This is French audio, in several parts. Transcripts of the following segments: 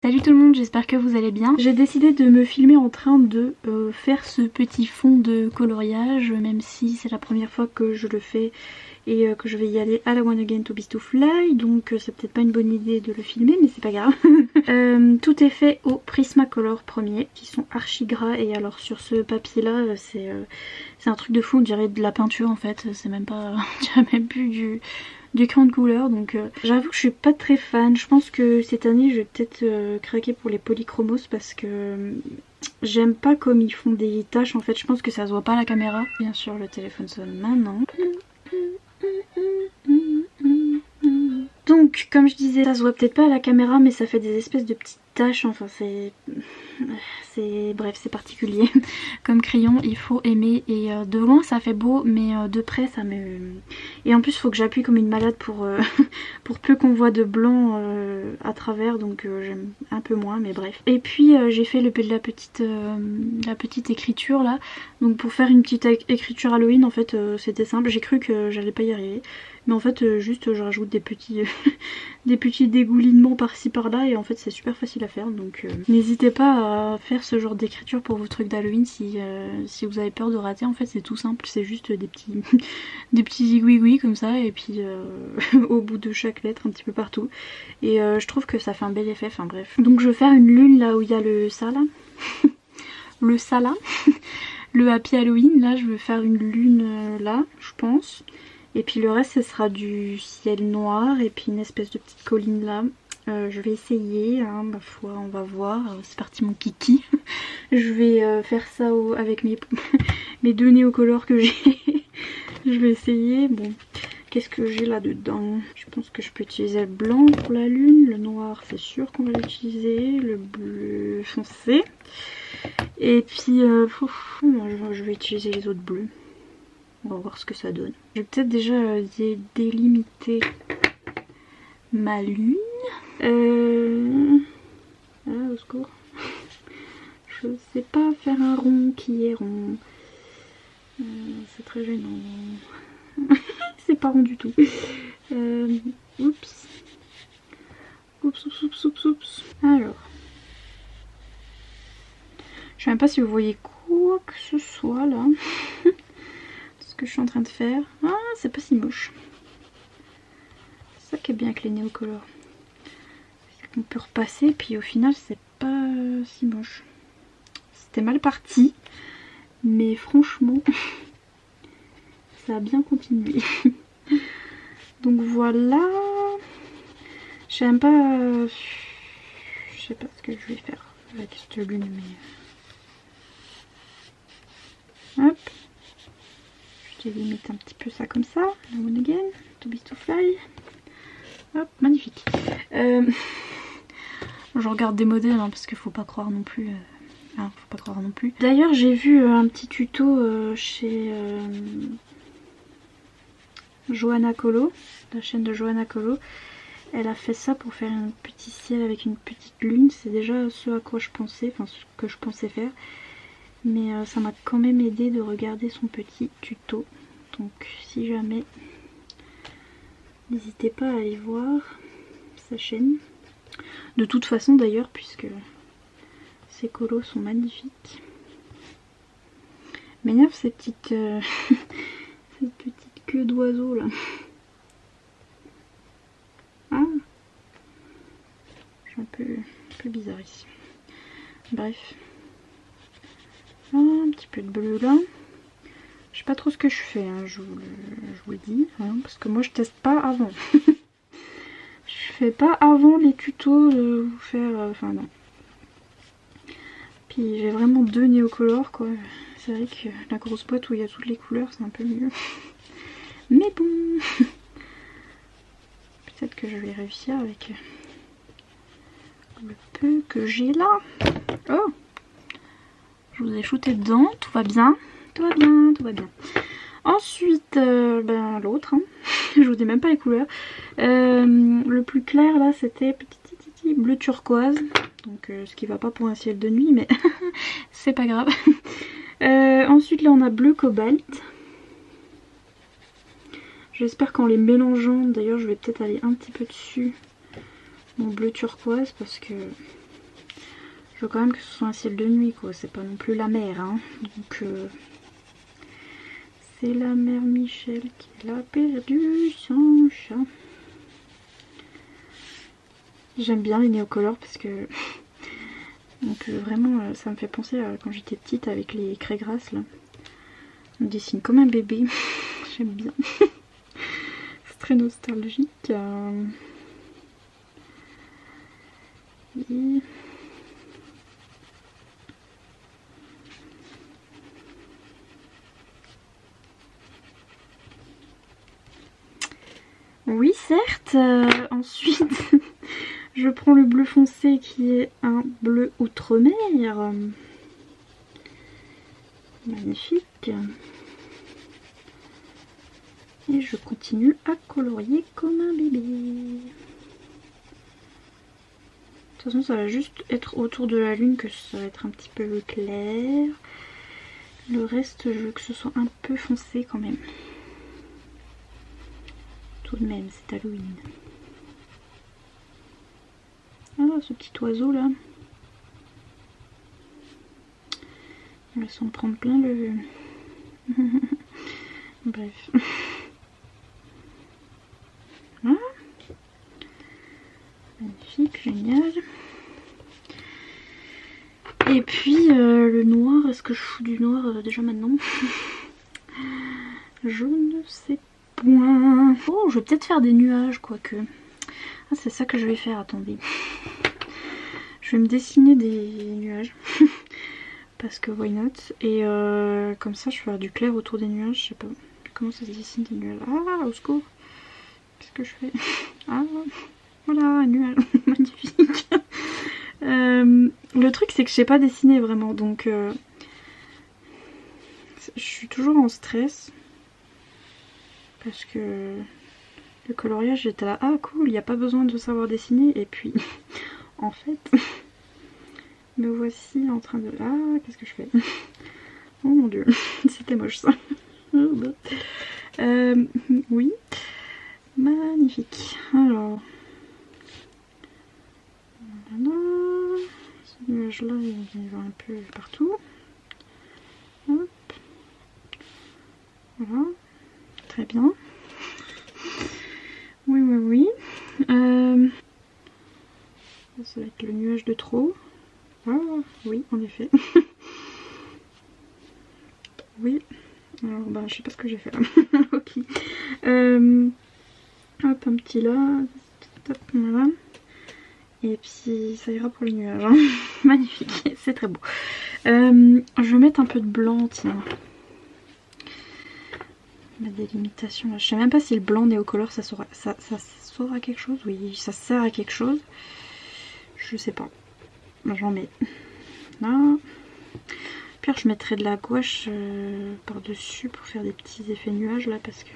Salut tout le monde, j'espère que vous allez bien. J'ai décidé de me filmer en train de faire ce petit fond de coloriage, même si c'est la première fois que je le fais et que je vais y aller à la One Again to Beast to Fly, donc c'est peut-être pas une bonne idée de le filmer, mais c'est pas grave. Tout est fait au Prismacolor premier, qui sont archi gras, et alors sur ce papier là, c'est un truc de fou, on dirait de la peinture en fait, c'est même pas, on dirait même plus du crayon de couleur, donc j'avoue que je suis pas très fan. Je pense que cette année je vais peut-être craquer pour les polychromos parce que j'aime pas comme ils font des taches en fait. Je pense que ça se voit pas à la caméra. Bien sûr le téléphone sonne maintenant. Donc comme je disais, ça se voit peut-être pas à la caméra mais ça fait des espèces de petites taches, enfin bref, c'est particulier. Comme crayon, il faut aimer, et de loin ça fait beau, mais de près ça me... Et en plus il faut que j'appuie comme une malade pour, pour peu qu'on voit de blanc à travers, donc j'aime un peu moins, mais bref. Et puis j'ai fait la petite écriture là, donc pour faire une petite écriture Halloween en fait c'était simple, j'ai cru que j'allais pas y arriver. Mais en fait juste je rajoute des petits des petits dégoulinements par-ci par-là, et en fait c'est super facile à faire, donc n'hésitez pas à faire ce genre d'écriture pour vos trucs d'Halloween si vous avez peur de rater. En fait c'est tout simple, c'est juste des petits des petits zigouigouis comme ça, et puis au bout de chaque lettre un petit peu partout, et je trouve que ça fait un bel effet, enfin bref. Donc je vais faire une lune là où il y a le ça là le ça là le Happy Halloween, là je vais faire une lune là je pense. Et puis le reste ce sera du ciel noir et puis une espèce de petite colline là. Je vais essayer, hein, ma foi, on va voir. C'est parti mon kiki. Je vais faire ça avec mes deux néocolores que j'ai. Je vais essayer. Bon, qu'est-ce que j'ai là dedans? Je pense que je peux utiliser le blanc pour la lune. Le noir c'est sûr qu'on va l'utiliser. Le bleu foncé. Et puis je vais utiliser les autres bleus. On va voir ce que ça donne. Je vais peut-être déjà délimiter ma lune. Ah, au secours. Je sais pas faire un rond qui est rond. C'est très gênant. C'est pas rond du tout. Oups. Oups. Alors. Je sais même pas si vous voyez quoi que ce soit là. Ce que je suis en train de faire. Ah, c'est pas si moche. C'est ça qui est bien avec les néocolores. On peut repasser, puis au final c'est pas si moche. C'était mal parti, mais franchement ça a bien continué. Donc voilà. Je sais même pas je sais pas ce que je vais faire avec cette lune, mais hop, je délimite un petit peu ça comme ça. La One Again to Beast to Fly. Hop, magnifique. Je regarde des modèles hein, parce qu'il faut pas croire non plus. Faut pas croire non plus. D'ailleurs j'ai vu un petit tuto chez Johanna Colo, la chaîne de Johanna Colo. Elle a fait ça pour faire un petit ciel avec une petite lune. C'est déjà ce à quoi je pensais, enfin ce que je pensais faire. Mais ça m'a quand même aidé de regarder son petit tuto. Donc si jamais, n'hésitez pas à aller voir sa chaîne. De toute façon d'ailleurs, puisque ces colos sont magnifiques. M'énerve ces petites cette petite queue d'oiseau là. Ah, c'est un peu bizarre ici. Bref. Ah, un petit peu de bleu là. Je sais pas trop ce que je fais, hein, je vous le dis, hein, parce que moi je teste pas avant. Je fais pas avant les tutos de vous faire... Enfin non. Puis j'ai vraiment deux néocolores quoi. C'est vrai que la grosse boîte où il y a toutes les couleurs c'est un peu mieux. Mais bon. Peut-être que je vais réussir avec le peu que j'ai là. Oh, je vous ai shooté dedans, tout va bien. Tout va bien, tout va bien. Ensuite, l'autre, hein. Je vous dis même pas les couleurs. Le plus clair là c'était petit bleu turquoise. Donc ce qui va pas pour un ciel de nuit, mais c'est pas grave. Ensuite là on a bleu cobalt. J'espère qu'en les mélangeant, d'ailleurs je vais peut-être aller un petit peu dessus mon bleu turquoise parce que Je veux quand même que ce soit un ciel de nuit quoi, c'est pas non plus la mer hein. Donc c'est la mère Michel qui a perdu son chat. J'aime bien les néocolores parce que donc vraiment ça me fait penser à quand j'étais petite avec les craies grasses là. On dessine comme un bébé. J'aime bien. C'est très nostalgique. Et... oui certes, ensuite je prends le bleu foncé qui est un bleu outre-mer. Magnifique. Et je continue à colorier comme un bébé. De toute façon ça va juste être autour de la lune que ça va être un petit peu clair. Le reste je veux que ce soit un peu foncé quand même. Tout de même c'est Halloween. Ah ce petit oiseau là. Il va s'en prendre plein le... Bref. Voilà. Magnifique, génial. Et puis le noir, est-ce que je fous du noir déjà maintenant? Je ne sais point. Oh, je vais peut-être faire des nuages, quoique. Ah, c'est ça que je vais faire, attendez. Je vais me dessiner des nuages. Parce que why not. Et comme ça, je vais faire du clair autour des nuages. Je sais pas comment ça se dessine des nuages. Ah, au secours. Qu'est-ce que je fais? Ah, voilà, un nuage. Magnifique. Le truc, c'est que je sais pas dessiner vraiment. Donc, je suis toujours en stress. Parce que le coloriage, j'étais là. Ah, cool, il n'y a pas besoin de savoir dessiner. Et puis, en fait, me voici en train de... Ah, qu'est-ce que je fais? Oh mon dieu, c'était moche ça. Oui, magnifique. Alors, voilà. Ce nuage là, il va un peu partout. Hop. Voilà, très bien. Oui, oui, oui. Ça va être le nuage de trop. Ah, oui, en effet. Oui. Alors, bah, je sais pas ce que j'ai fait là. Ok. Hop, un petit là. Hop, voilà. Et puis, ça ira pour les nuages. Hein. Magnifique, c'est très beau. Je vais mettre un peu de blanc, tiens. La délimitation là. Je sais même pas si le blanc néocolore ça sera quelque chose. Oui, ça sert à quelque chose. Je sais pas. J'en mets là. Pire, je mettrai de la gouache par dessus pour faire des petits effets nuages là parce que.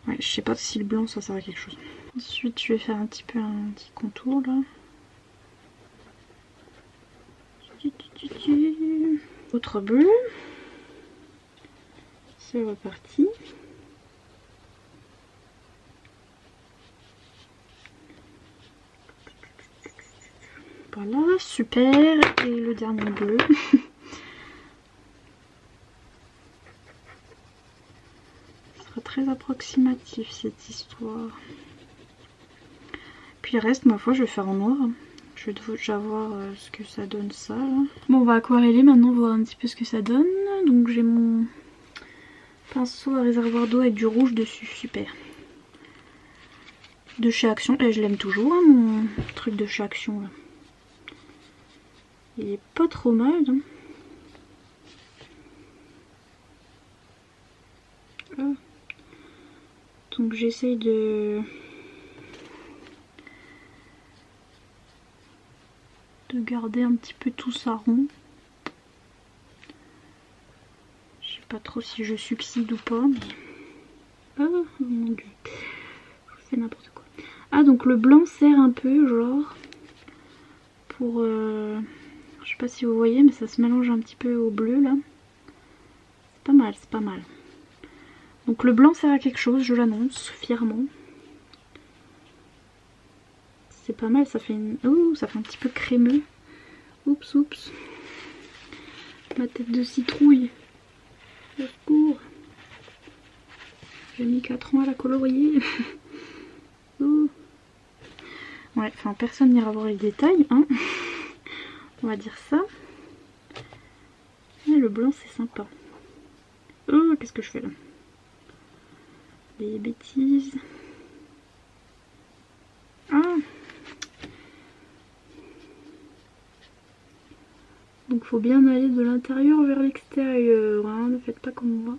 Ouais, je sais pas si le blanc ça sert à quelque chose. Ensuite, je vais faire un petit peu un petit contour là. Autre bleu. C'est reparti. Voilà, super. Et le dernier bleu. Ce sera très approximatif cette histoire. Puis le reste, ma foi, je vais faire en noir. Je vais déjà voir ce que ça donne ça. Là. Bon, on va aquareller maintenant, voir un petit peu ce que ça donne. Donc j'ai mon pinceau à réservoir d'eau avec du rouge dessus, super. De chez Action, et je l'aime toujours, hein, mon truc de chez Action là. Il est pas trop mal. Hein. Ah. Donc j'essaye de garder un petit peu tout ça rond. Je sais pas trop si je succède ou pas, mais... Oh mon dieu, c'est n'importe quoi. Ah donc le blanc sert un peu genre pour... Je sais pas si vous voyez mais ça se mélange un petit peu au bleu là. C'est pas mal, c'est pas mal. Donc le blanc sert à quelque chose, je l'annonce fièrement. c'est pas mal, ça fait une... Ouh, ça fait un petit peu crémeux. Oups, oups. Ma tête de citrouille. Au secours. J'ai mis 4 ans à la colorier. Oh. Ouais, enfin personne n'ira voir les détails, hein. On va dire ça. Et le blanc c'est sympa. Oh, qu'est-ce que je fais là? Des bêtises. Ah. Donc faut bien aller de l'intérieur vers l'extérieur, hein. Ne faites pas comme moi.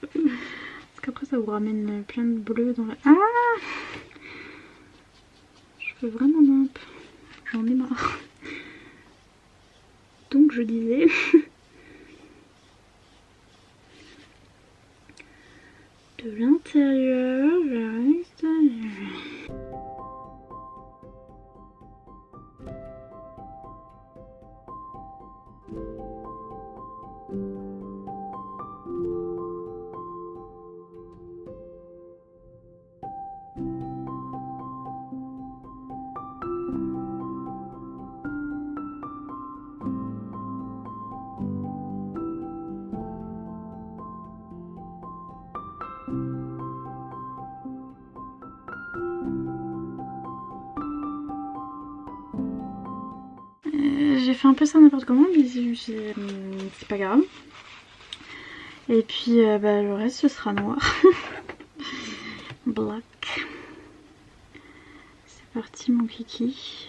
Parce qu'après ça vous ramène plein de bleu dans la... Ah. Je fais vraiment nimp. J'en ai marre. Donc je disais... de l'intérieur vers l'extérieur. J'ai fait un peu ça n'importe comment, mais c'est pas grave. Et puis bah, le reste ce sera noir. Black. C'est parti mon kiki.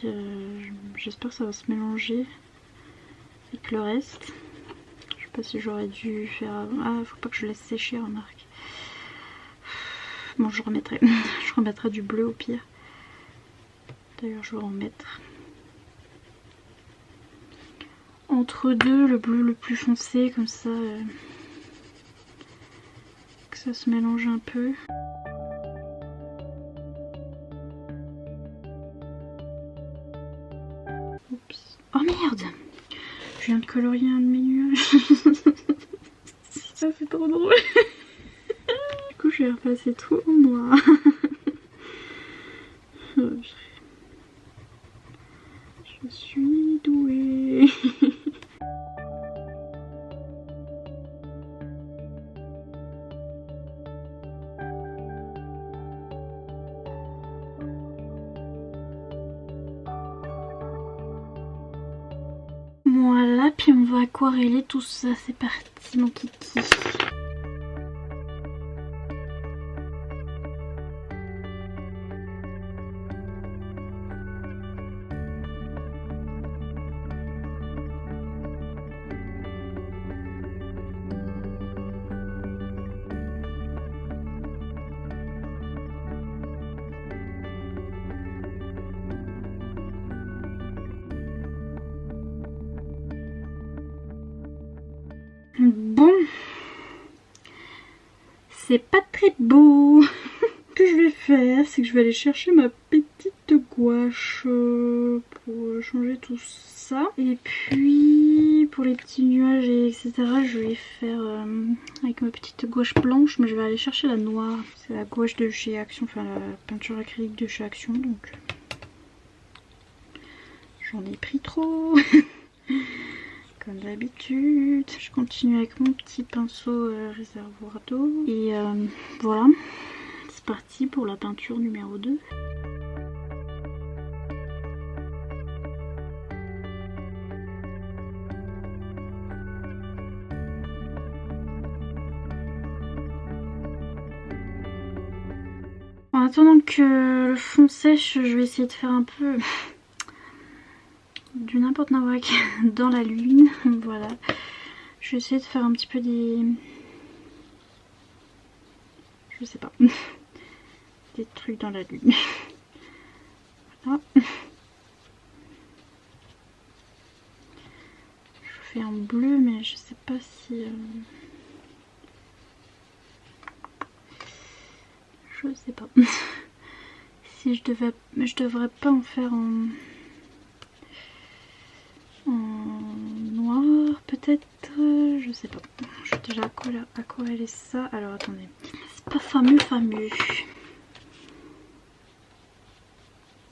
J'espère que ça va se mélanger avec le reste. Je sais pas si j'aurais dû faire... Ah, faut pas que je laisse sécher, remarque. Bon, je remettrai. Je remettrai du bleu au pire. D'ailleurs, je vais en mettre. Entre deux, le bleu le plus foncé, comme ça, que ça se mélange un peu. Oups. Oh merde! Je viens de colorier un de mes nuages. Ça fait trop drôle. Du coup, je vais repasser tout en noir. Je suis douée. Voilà, puis on va aquareller tout ça. C'est parti mon kiki. Bon, c'est pas très beau. Ce que je vais faire, c'est que je vais aller chercher ma petite gouache pour changer tout ça. Et puis pour les petits nuages et etc, je vais faire avec ma petite gouache blanche, mais je vais aller chercher la noire. C'est la gouache de chez Action, enfin la peinture acrylique de chez Action, donc j'en ai pris trop. Comme d'habitude, je continue avec mon petit pinceau réservoir d'eau. Et voilà, c'est parti pour la peinture numéro 2. En attendant que le fond sèche, je vais essayer de faire un peu... du n'importe nawak dans la lune. Voilà, je vais essayer de faire un petit peu des... je sais pas, des trucs dans la lune. Voilà. Je fais un bleu mais je sais pas si... je sais pas si je devrais pas en faire en noir peut-être, je sais pas. Je vais déjà aquareller ça. Alors attendez, c'est pas fameux.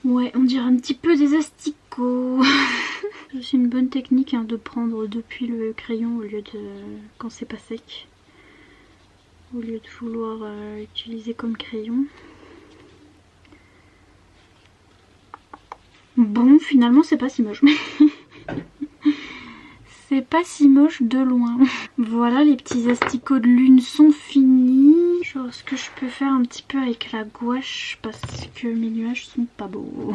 Ouais, on dirait un petit peu des asticots. C'est une bonne technique hein, de prendre depuis le crayon au lieu de quand c'est pas sec. Au lieu de vouloir utiliser comme crayon. Bon, finalement c'est pas si moche. C'est pas si moche de loin. Voilà, les petits asticots de lune sont finis. Genre ce que je peux faire un petit peu avec la gouache parce que mes nuages sont pas beaux.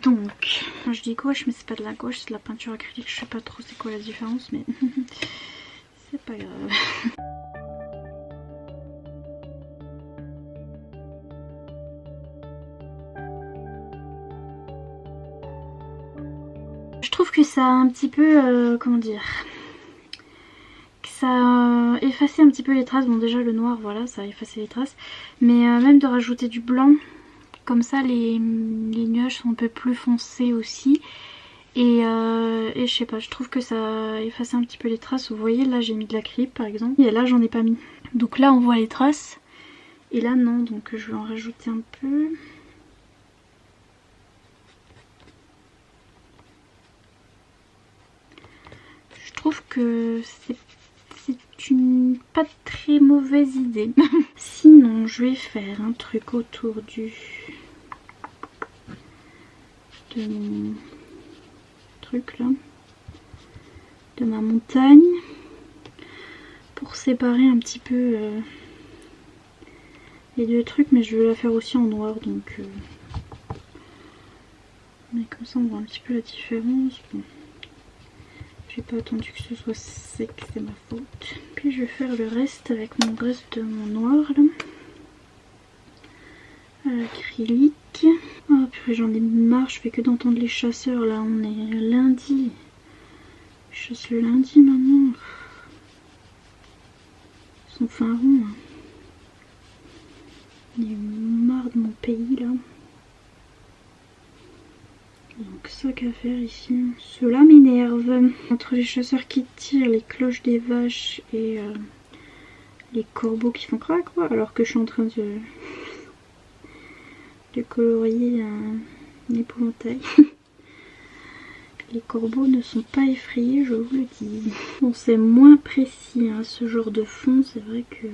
Donc, je dis gouache mais c'est pas de la gouache, c'est de la peinture acrylique. Je sais pas trop c'est quoi la différence mais c'est pas grave. Je trouve que ça a un petit peu, comment dire, que ça a effacé un petit peu les traces. Bon déjà le noir voilà ça a effacé les traces. Mais même de rajouter du blanc, comme ça les nuages sont un peu plus foncés aussi. Et je sais pas, je trouve que ça a effacé un petit peu les traces. Vous voyez là j'ai mis de l'acrylique par exemple. Et là j'en ai pas mis. Donc là on voit les traces. Et là non, donc je vais en rajouter un peu. Je trouve que c'est une pas très mauvaise idée. Sinon je vais faire un truc autour de mon truc là, de ma montagne, pour séparer un petit peu les deux trucs, mais je vais la faire aussi en noir donc mais comme ça on voit un petit peu la différence. Bon. J'ai pas attendu que ce soit sec, c'est ma faute. Puis je vais faire le reste avec mon reste de mon noir là. À l'acrylique. Oh purée, j'en ai marre, je fais que d'entendre les chasseurs là, on est lundi. Je chasse le lundi maintenant. Ils sont fin rond. Hein. J'en ai marre de mon pays là. Donc ça qu'à faire ici. Cela m'énerve. Entre les chasseurs qui tirent, les cloches des vaches et les corbeaux qui font crac quoi. Alors que je suis en train de colorier un épouvantail. Les corbeaux ne sont pas effrayés, je vous le dis. Bon, c'est moins précis hein, ce genre de fond. C'est vrai que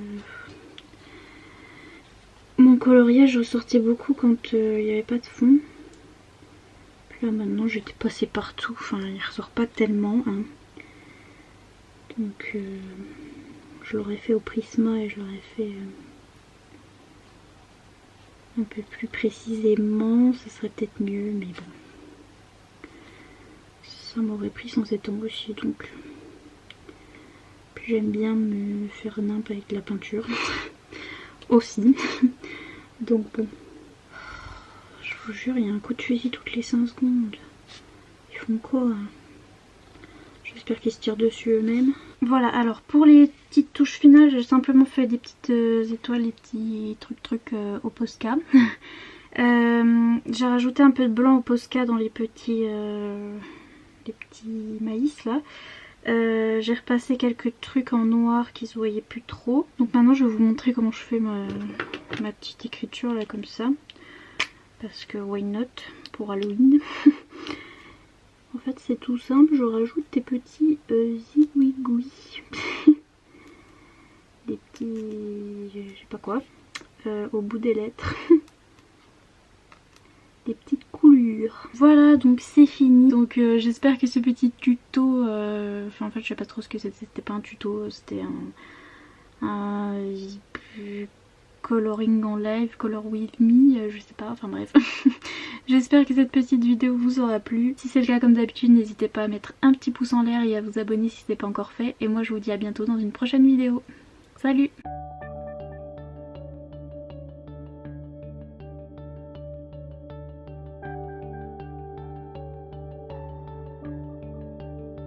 mon coloriage ressortait beaucoup quand il n'y avait pas de fond. Là maintenant j'étais passée partout, enfin il ressort pas tellement hein. Donc je l'aurais fait au Prisma et je l'aurais fait un peu plus précisément, ça serait peut-être mieux mais bon. Ça m'aurait pris sans étang aussi donc. Puis j'aime bien me faire nimp avec la peinture aussi. Donc bon. Je vous jure, il y a un coup de fusil toutes les 5 secondes. Ils font quoi hein? J'espère qu'ils se tirent dessus eux-mêmes. Voilà, alors pour les petites touches finales, j'ai simplement fait des petites étoiles, des petits trucs au Posca. J'ai rajouté un peu de blanc au Posca dans les petits maïs là. J'ai repassé quelques trucs en noir qui se voyaient plus trop. Donc maintenant je vais vous montrer comment je fais ma petite écriture là comme ça. Parce que why not pour Halloween. En fait c'est tout simple, je rajoute des petits zigouigouis. Des petits, je sais pas quoi, au bout des lettres. Des petites coulures. Voilà donc c'est fini. Donc j'espère que ce petit tuto, enfin en fait je sais pas trop ce que c'était pas un tuto, c'était un coloring en live, color with me, je sais pas, enfin bref. J'espère que cette petite vidéo vous aura plu. Si c'est le cas comme d'habitude, n'hésitez pas à mettre un petit pouce en l'air et à vous abonner si ce n'est pas encore fait. Et moi je vous dis à bientôt dans une prochaine vidéo. Salut!